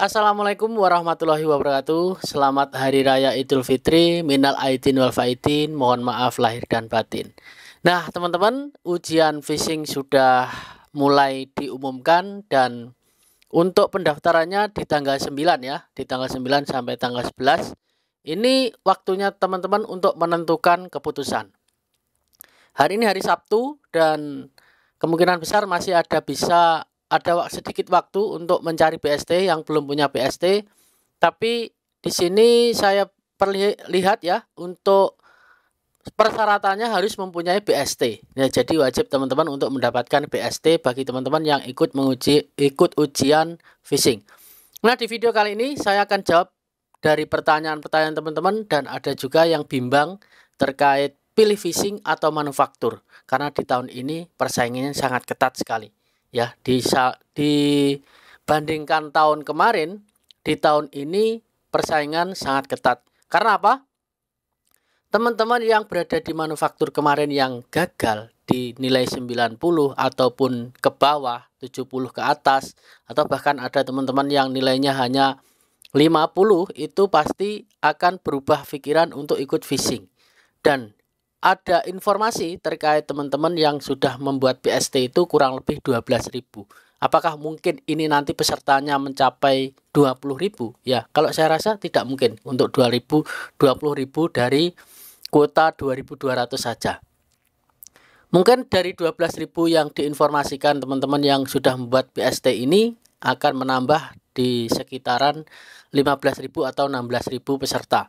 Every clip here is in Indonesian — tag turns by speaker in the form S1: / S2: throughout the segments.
S1: Assalamualaikum warahmatullahi wabarakatuh. Selamat Hari Raya Idul Fitri, minal aidin wal faidin, mohon maaf lahir dan batin. Nah, teman-teman, ujian phishing sudah mulai diumumkan dan untuk pendaftarannya di tanggal 9 ya, di tanggal 9 sampai tanggal 11. Ini waktunya teman-teman untuk menentukan keputusan. Hari ini hari Sabtu dan kemungkinan besar masih ada sedikit waktu untuk mencari BST yang belum punya BST. Tapi di sini saya lihat ya, untuk persyaratannya harus mempunyai BST. Ya, jadi wajib teman-teman untuk mendapatkan BST bagi teman-teman yang ikut ujian phishing. Nah, di video kali ini saya akan jawab dari pertanyaan-pertanyaan teman-teman, dan ada juga yang bimbang terkait pilih phishing atau manufaktur, karena di tahun ini persaingannya sangat ketat sekali. Ya, dibandingkan tahun kemarin, di tahun ini persaingan sangat ketat. Karena apa? Teman-teman yang berada di manufaktur kemarin yang gagal di nilai 90 ataupun ke bawah, 70 ke atas, atau bahkan ada teman-teman yang nilainya hanya 50, itu pasti akan berubah pikiran untuk ikut phishing. Dan ada informasi terkait teman-teman yang sudah membuat BST itu kurang lebih 12.000. Apakah mungkin ini nanti pesertanya mencapai 20.000? Ya, kalau saya rasa tidak mungkin untuk 20.000 dari kuota 2.200 saja. Mungkin dari 12.000 yang diinformasikan teman-teman yang sudah membuat BST ini akan menambah di sekitaran 15.000 atau 16.000 peserta.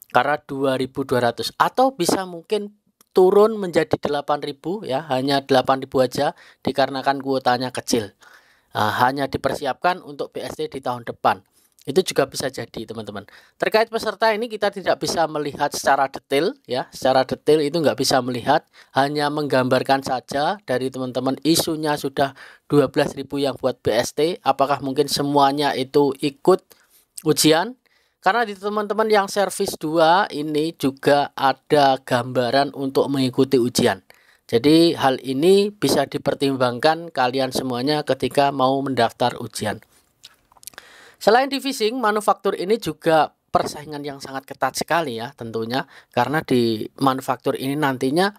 S1: Karena 2.200, atau bisa mungkin turun menjadi 8.000 ya, hanya 8.000 aja dikarenakan kuotanya kecil. Hanya dipersiapkan untuk BST di tahun depan. Itu juga bisa jadi teman-teman. Terkait peserta ini kita tidak bisa melihat secara detail ya, secara detail itu nggak bisa melihat, hanya menggambarkan saja dari teman-teman isunya sudah 12.000 yang buat BST, apakah mungkin semuanya itu ikut ujian? Karena di teman-teman yang servis 2 ini juga ada gambaran untuk mengikuti ujian. Jadi hal ini bisa dipertimbangkan kalian semuanya ketika mau mendaftar ujian. Selain di phishing, manufaktur ini juga persaingan yang sangat ketat sekali ya tentunya. Karena di manufaktur ini nantinya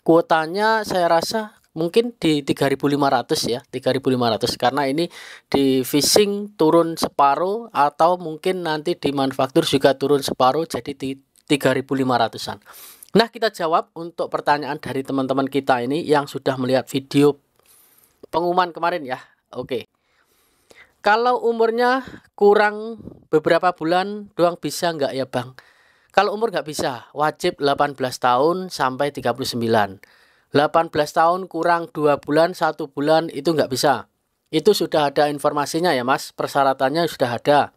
S1: kuotanya saya rasa mungkin di 3.500 ya, 3.500, karena ini di phishing turun separuh, atau mungkin nanti di manufaktur juga turun separuh, jadi di 3.500-an. Nah, kita jawab untuk pertanyaan dari teman-teman kita ini yang sudah melihat video pengumuman kemarin ya. Oke. Kalau umurnya kurang beberapa bulan doang bisa nggak ya Bang? Kalau umur nggak bisa, wajib 18 tahun sampai 39. 18 tahun kurang 2 bulan, 1 bulan itu nggak bisa. Itu sudah ada informasinya ya Mas, persyaratannya sudah ada.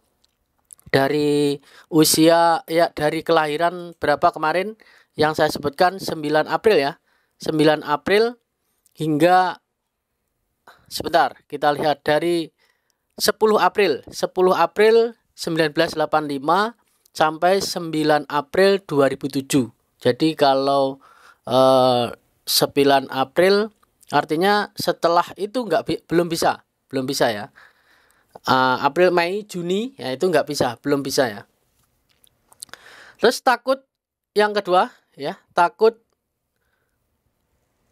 S1: Dari usia ya, dari kelahiran berapa kemarin yang saya sebutkan, 9 April ya. 9 April hingga, sebentar, kita lihat dari 10 April. 10 April 1985 sampai 9 April 2007. Jadi kalau 9 April artinya setelah itu belum bisa ya. April, Mei, Juni ya itu nggak bisa, belum bisa ya. Terus takut yang kedua ya, takut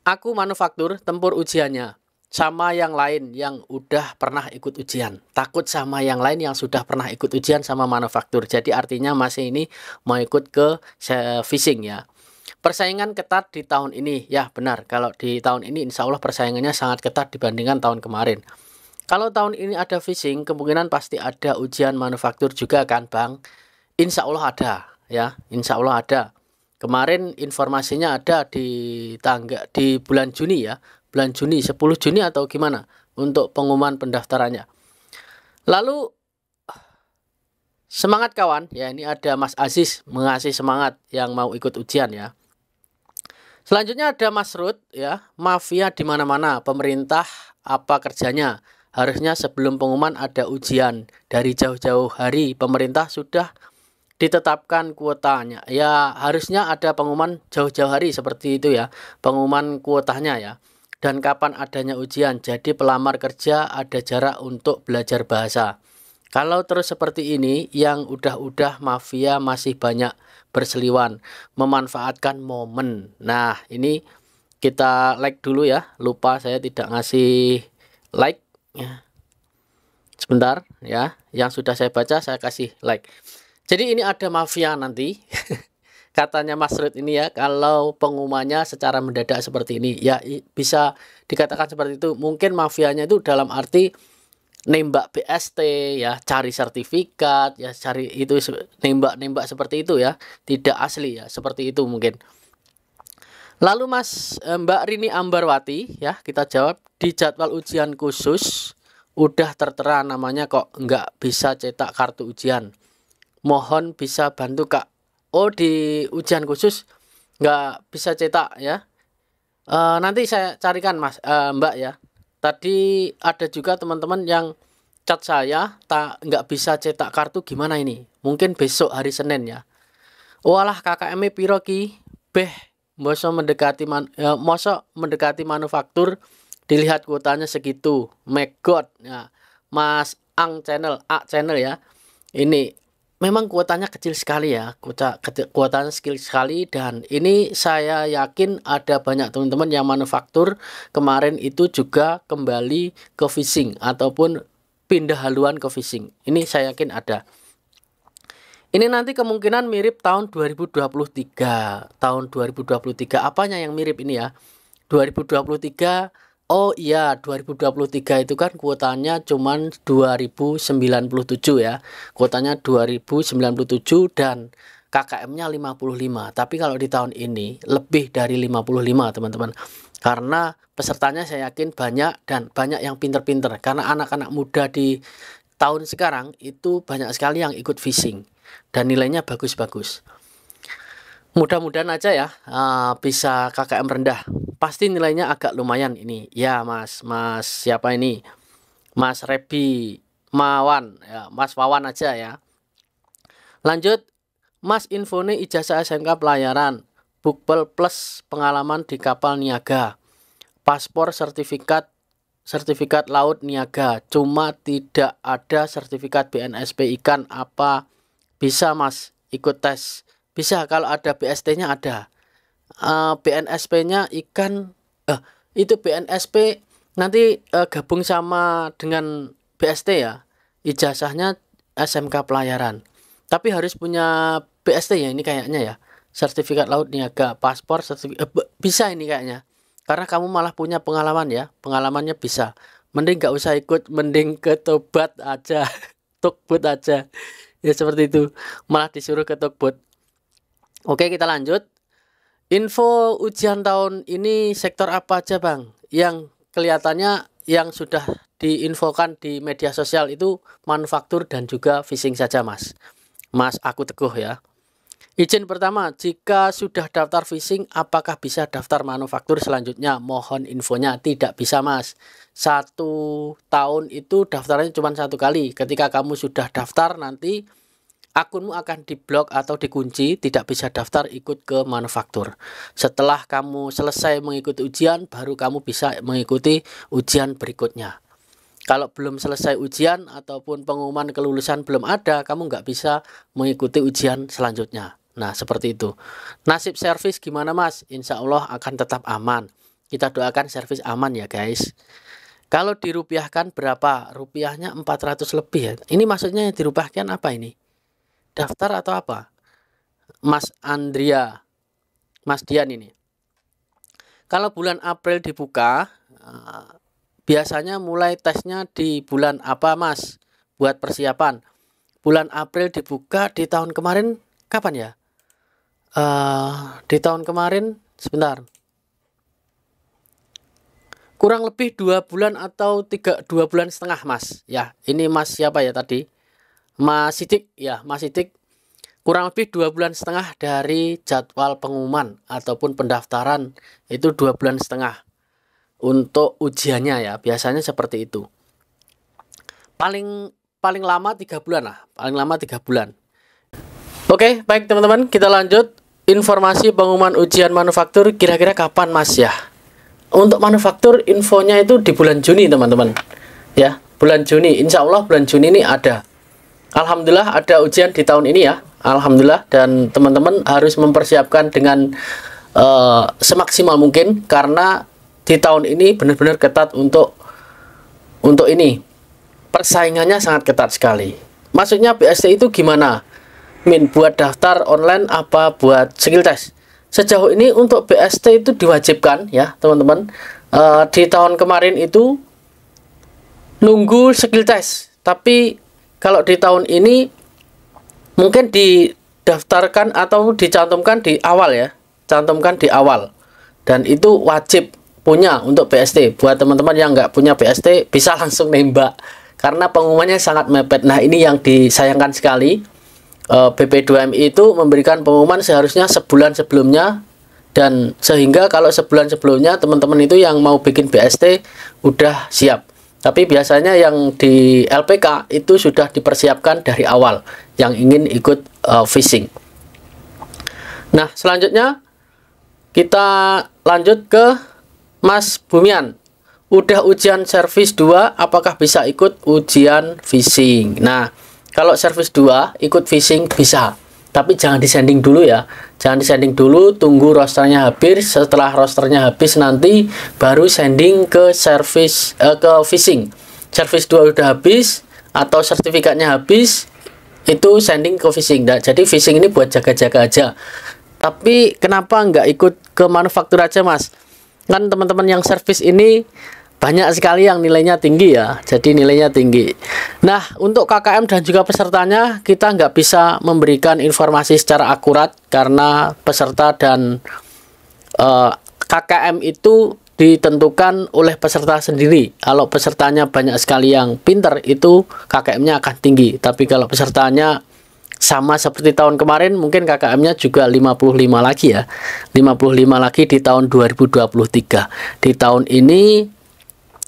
S1: aku manufaktur tempur ujiannya sama yang lain yang udah pernah ikut ujian. Takut sama yang lain yang sudah pernah ikut ujian sama manufaktur. Jadi artinya masih ini mau ikut ke phishing ya. Persaingan ketat di tahun ini, ya benar. Kalau di tahun ini insya Allah persaingannya sangat ketat dibandingkan tahun kemarin. Kalau tahun ini ada phishing, kemungkinan pasti ada ujian manufaktur juga kan Bang? Insya Allah ada ya, insya Allah ada. Kemarin informasinya ada di bulan Juni ya, bulan Juni, 10 Juni atau gimana untuk pengumuman pendaftarannya. Lalu semangat kawan, ya ini ada Mas Aziz mengasih semangat yang mau ikut ujian ya. Selanjutnya ada Mas Ruth ya, mafia di mana-mana, pemerintah apa kerjanya? Harusnya sebelum pengumuman ada ujian, dari jauh-jauh hari pemerintah sudah ditetapkan kuotanya. Ya harusnya ada pengumuman jauh-jauh hari seperti itu ya, pengumuman kuotanya ya. Dan kapan adanya ujian, jadi pelamar kerja ada jarak untuk belajar bahasa. Kalau terus seperti ini, yang udah-udah mafia masih banyak berseliwan, memanfaatkan momen. Nah, ini kita like dulu ya. Lupa saya tidak ngasih like. Sebentar ya. Yang sudah saya baca saya kasih like. Jadi ini ada mafia nanti. Katanya Mas Ruth ini ya, kalau pengumumannya secara mendadak seperti ini, ya bisa dikatakan seperti itu. Mungkin mafianya itu dalam arti nembak BST ya, cari sertifikat ya, cari itu nembak seperti itu ya, tidak asli ya, seperti itu mungkin. Lalu Mbak Rini Ambarwati ya, kita jawab, di jadwal ujian khusus udah tertera namanya kok nggak bisa cetak kartu ujian. Mohon bisa bantu Kak. Oh, di ujian khusus nggak bisa cetak ya. Nanti saya carikan Mbak ya. Tadi ada juga teman-teman yang chat saya nggak bisa cetak kartu, gimana ini? Mungkin besok hari Senin ya. Walah KKM piro ki? Beh, mosok mendekati manufaktur, dilihat kuotanya segitu. Megot ya. Mas A channel ya. Ini memang kuotanya kecil sekali ya, kuotanya kecil sekali, dan ini saya yakin ada banyak teman-teman yang manufaktur kemarin itu juga kembali ke phishing ataupun pindah haluan ke phishing. Ini saya yakin ada. Ini nanti kemungkinan mirip tahun 2023. Tahun 2023 apanya yang mirip ini ya? 2023. Oh iya, 2023 itu kan kuotanya cuman 2097 ya. Kuotanya 2097 dan KKM-nya 55. Tapi kalau di tahun ini lebih dari 55, teman-teman. Karena pesertanya saya yakin banyak dan banyak yang pinter-pinter. Karena anak-anak muda di tahun sekarang itu banyak sekali yang ikut phishing dan nilainya bagus-bagus. Mudah-mudahan aja ya bisa KKM rendah. Pasti nilainya agak lumayan ini. Ya Mas siapa ini? Mas Rebi Mawan ya, Mas Wawan aja ya. Lanjut, Mas infone ijazah SMK pelayaran, Bukbel plus pengalaman di kapal niaga, paspor sertifikat laut niaga, cuma tidak ada sertifikat BNSP ikan. Apa bisa Mas ikut tes? Bisa, kalau ada BST-nya ada. BNSP-nya ikan, itu BNSP nanti gabung sama dengan BST ya. Ijazahnya SMK pelayaran. Tapi harus punya BST ya ini kayaknya ya. Sertifikat laut niaga, paspor, bisa ini kayaknya. Karena kamu malah punya pengalaman ya. Pengalamannya bisa. Mending gak usah ikut, mending ke Tobat aja. Tokbut aja. Ya seperti itu. Malah disuruh ke Tokbut. Oke, kita lanjut. Info ujian tahun ini sektor apa aja Bang? Yang kelihatannya yang sudah diinfokan di media sosial itu manufaktur dan juga phishing saja Mas Aku Teguh ya. Izin pertama, jika sudah daftar phishing apakah bisa daftar manufaktur selanjutnya? Mohon infonya. Tidak bisa Mas. 1 tahun itu daftarnya cuma 1 kali. Ketika kamu sudah daftar nanti akunmu akan diblok atau dikunci, tidak bisa daftar ikut ke manufaktur. Setelah kamu selesai mengikuti ujian, baru kamu bisa mengikuti ujian berikutnya. Kalau belum selesai ujian ataupun pengumuman kelulusan belum ada, kamu nggak bisa mengikuti ujian selanjutnya. Nah, seperti itu. Nasib servis gimana Mas? Insya Allah akan tetap aman. Kita doakan servis aman ya guys. Kalau dirupiahkan berapa? Rupiahnya 400 lebih ya. Ini maksudnya yang dirupiahkan apa ini? Daftar atau apa? Mas Andrea, Mas Dian ini. Kalau bulan April dibuka, biasanya mulai tesnya di bulan apa Mas? Buat persiapan. Bulan April dibuka, di tahun kemarin kapan ya? Di tahun kemarin, sebentar. Kurang lebih 2 bulan atau 2 bulan setengah Mas. Ya, ini Mas siapa ya tadi? Mas Sidik ya, Mas Sidik, kurang lebih 2 bulan setengah dari jadwal pengumuman ataupun pendaftaran itu 2 bulan setengah untuk ujiannya ya, biasanya seperti itu. Paling lama 3 bulan lah, paling lama 3 bulan. Oke, baik teman-teman, kita lanjut. Informasi pengumuman ujian manufaktur kira-kira kapan Mas ya? Untuk manufaktur infonya itu di bulan Juni teman-teman. Ya, bulan Juni, insya Allah bulan Juni ini ada. Alhamdulillah ada ujian di tahun ini ya. Alhamdulillah, dan teman-teman harus mempersiapkan dengan semaksimal mungkin, karena di tahun ini benar-benar ketat untuk ini. Persaingannya sangat ketat sekali. Maksudnya BST itu gimana? Buat daftar online apa buat skill test? Sejauh ini untuk BST itu diwajibkan ya teman-teman. Di tahun kemarin itu nunggu skill test, tapi kalau di tahun ini mungkin didaftarkan atau dicantumkan di awal ya, cantumkan di awal, dan itu wajib punya untuk BST. Buat teman-teman yang nggak punya BST bisa langsung nembak karena pengumumannya sangat mepet. Nah, ini yang disayangkan sekali. BP2MI itu memberikan pengumuman seharusnya sebulan sebelumnya, dan sehingga kalau sebulan sebelumnya teman-teman itu yang mau bikin BST udah siap. Tapi biasanya yang di LPK itu sudah dipersiapkan dari awal yang ingin ikut phishing. Nah, selanjutnya kita lanjut ke Mas Bumian. Udah ujian servis 2, apakah bisa ikut ujian phishing? Nah, kalau servis 2 ikut phishing bisa, tapi jangan disending dulu ya. Jangan disending dulu, tunggu rosternya habis. Setelah rosternya habis nanti baru sending ke servis ke phishing. Servis 2 udah habis atau sertifikatnya habis, itu sending ke phishing. Nah, jadi phishing ini buat jaga-jaga aja. Tapi kenapa nggak ikut ke manufaktur aja, Mas? Kan teman-teman yang servis ini banyak sekali yang nilainya tinggi ya, jadi nilainya tinggi. Nah, untuk KKM dan juga pesertanya kita nggak bisa memberikan informasi secara akurat karena peserta dan KKM itu ditentukan oleh peserta sendiri. Kalau pesertanya banyak sekali yang pinter, itu KKM-nya akan tinggi. Tapi kalau pesertanya sama seperti tahun kemarin, mungkin KKM-nya juga 55 lagi ya. 55 lagi di tahun 2023. Di tahun ini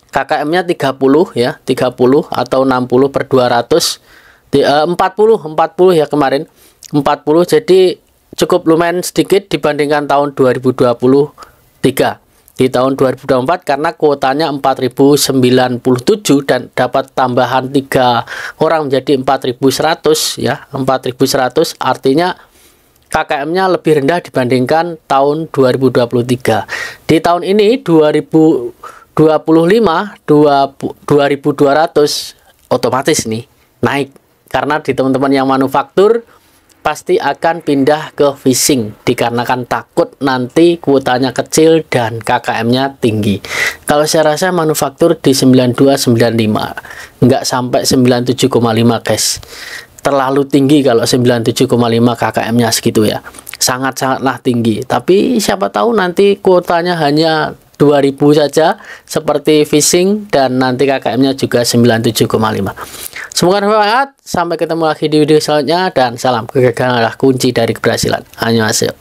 S1: KKM-nya 30 ya, 30 atau 60 per 200, 40 ya kemarin, 40, jadi cukup lumayan sedikit dibandingkan tahun 2023. Di tahun 2024 karena kuotanya 4097 dan dapat tambahan 3 orang menjadi 4100 ya, 4100, artinya KKM-nya lebih rendah dibandingkan tahun 2023. Di tahun ini 2200 otomatis nih naik, karena di teman-teman yang manufaktur pasti akan pindah ke phishing dikarenakan takut nanti kuotanya kecil dan KKM-nya tinggi. Kalau saya rasa manufaktur di 9295, nggak sampai 97,5 guys. Terlalu tinggi kalau 97,5 KKM-nya segitu ya, sangat-sangatlah tinggi. Tapi siapa tahu nanti kuotanya hanya 2000 saja seperti phishing dan nanti KKM-nya juga 97,5. Semoga bermanfaat. Sampai ketemu lagi di video selanjutnya, dan salam kegagalan adalah kunci dari keberhasilan. Annyeonghaseyo.